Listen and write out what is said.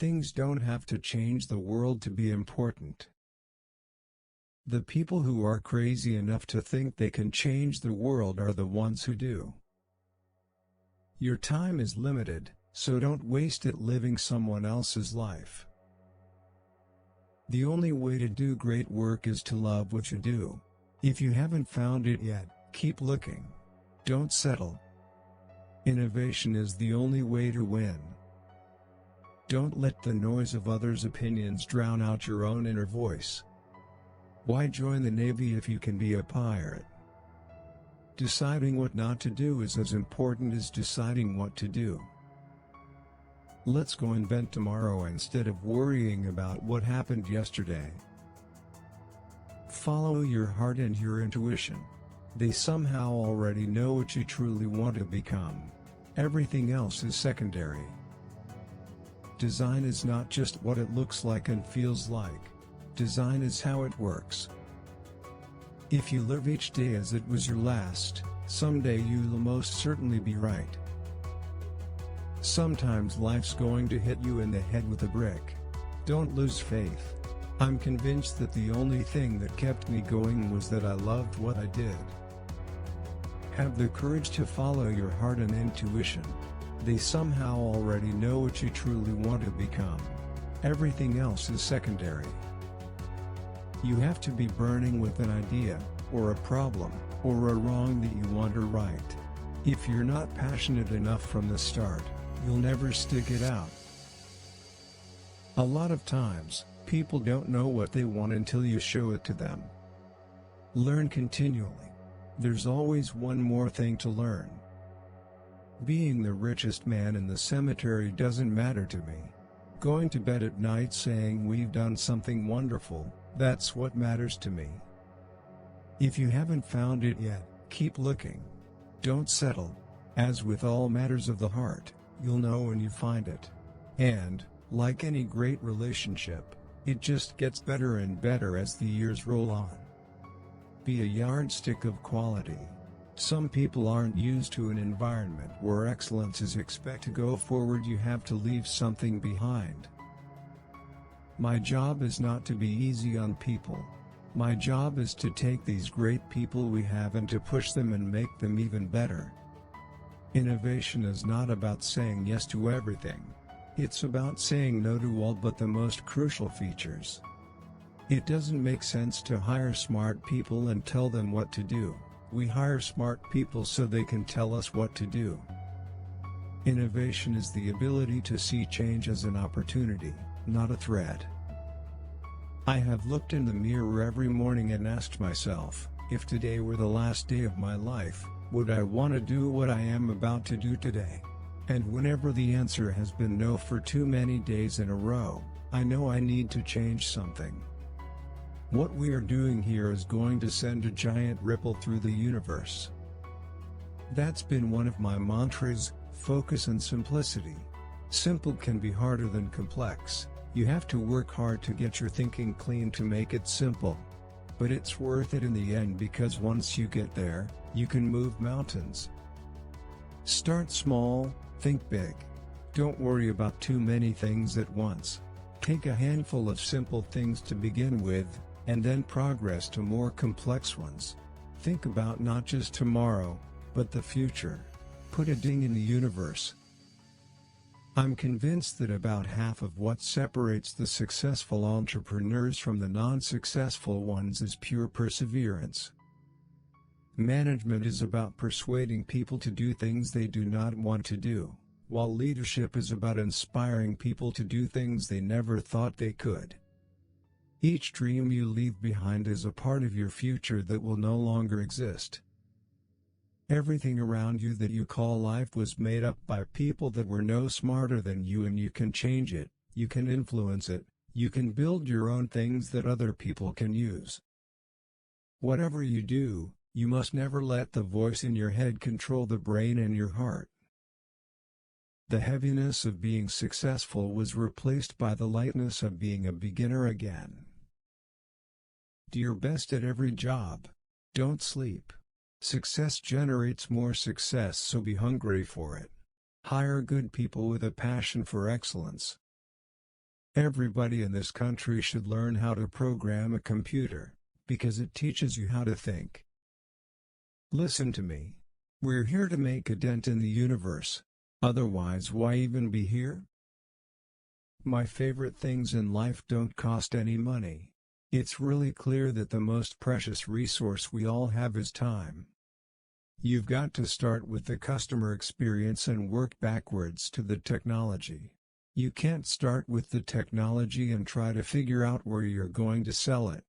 Things don't have to change the world to be important. The people who are crazy enough to think they can change the world are the ones who do. Your time is limited, so don't waste it living someone else's life. The only way to do great work is to love what you do. If you haven't found it yet, keep looking. Don't settle. Innovation is the only way to win. Don't let the noise of others' opinions drown out your own inner voice. Why join the Navy if you can be a pirate? Deciding what not to do is as important as deciding what to do. Let's go invent tomorrow instead of worrying about what happened yesterday. Follow your heart and your intuition. They somehow already know what you truly want to become. Everything else is secondary. Design is not just what it looks like and feels like. Design is how it works. If you live each day as it was your last, someday you'll most certainly be right. Sometimes life's going to hit you in the head with a brick. Don't lose faith. I'm convinced that the only thing that kept me going was that I loved what I did. Have the courage to follow your heart and intuition. They somehow already know what you truly want to become. Everything else is secondary. You have to be burning with an idea, or a problem, or a wrong that you want to right. If you're not passionate enough from the start, you'll never stick it out. A lot of times, people don't know what they want until you show it to them. Learn continually. There's always one more thing to learn. Being the richest man in the cemetery doesn't matter to me. Going to bed at night saying we've done something wonderful, that's what matters to me. If you haven't found it yet, keep looking. Don't settle. As with all matters of the heart, you'll know when you find it. And, like any great relationship, it just gets better and better as the years roll on. Be a yardstick of quality. Some people aren't used to an environment where excellence is expected to go forward. You have to leave something behind. My job is not to be easy on people. My job is to take these great people we have and to push them and make them even better. Innovation is not about saying yes to everything. It's about saying no to all but the most crucial features. It doesn't make sense to hire smart people and tell them what to do. We hire smart people so they can tell us what to do. Innovation is the ability to see change as an opportunity, not a threat. I have looked in the mirror every morning and asked myself, if today were the last day of my life, would I want to do what I am about to do today? And whenever the answer has been no for too many days in a row, I know I need to change something. What we are doing here is going to send a giant ripple through the universe. That's been one of my mantras: focus and simplicity. Simple can be harder than complex. You have to work hard to get your thinking clean to make it simple. But it's worth it in the end, because once you get there, you can move mountains. Start small, think big. Don't worry about too many things at once. Take a handful of simple things to begin with, and then progress to more complex ones. Think about not just tomorrow, but the future. Put a ding in the universe. I'm convinced that about half of what separates the successful entrepreneurs from the non-successful ones is pure perseverance. Management is about persuading people to do things they do not want to do, while leadership is about inspiring people to do things they never thought they could. Each dream you leave behind is a part of your future that will no longer exist. Everything around you that you call life was made up by people that were no smarter than you, and you can change it, you can influence it, you can build your own things that other people can use. Whatever you do, you must never let the voice in your head control the brain and your heart. The heaviness of being successful was replaced by the lightness of being a beginner again. Do your best at every job. Don't sleep. Success generates more success, so be hungry for it. Hire good people with a passion for excellence. Everybody in this country should learn how to program a computer, because it teaches you how to think. Listen to me. We're here to make a dent in the universe. Otherwise, why even be here? My favorite things in life don't cost any money. It's really clear that the most precious resource we all have is time. You've got to start with the customer experience and work backwards to the technology. You can't start with the technology and try to figure out where you're going to sell it.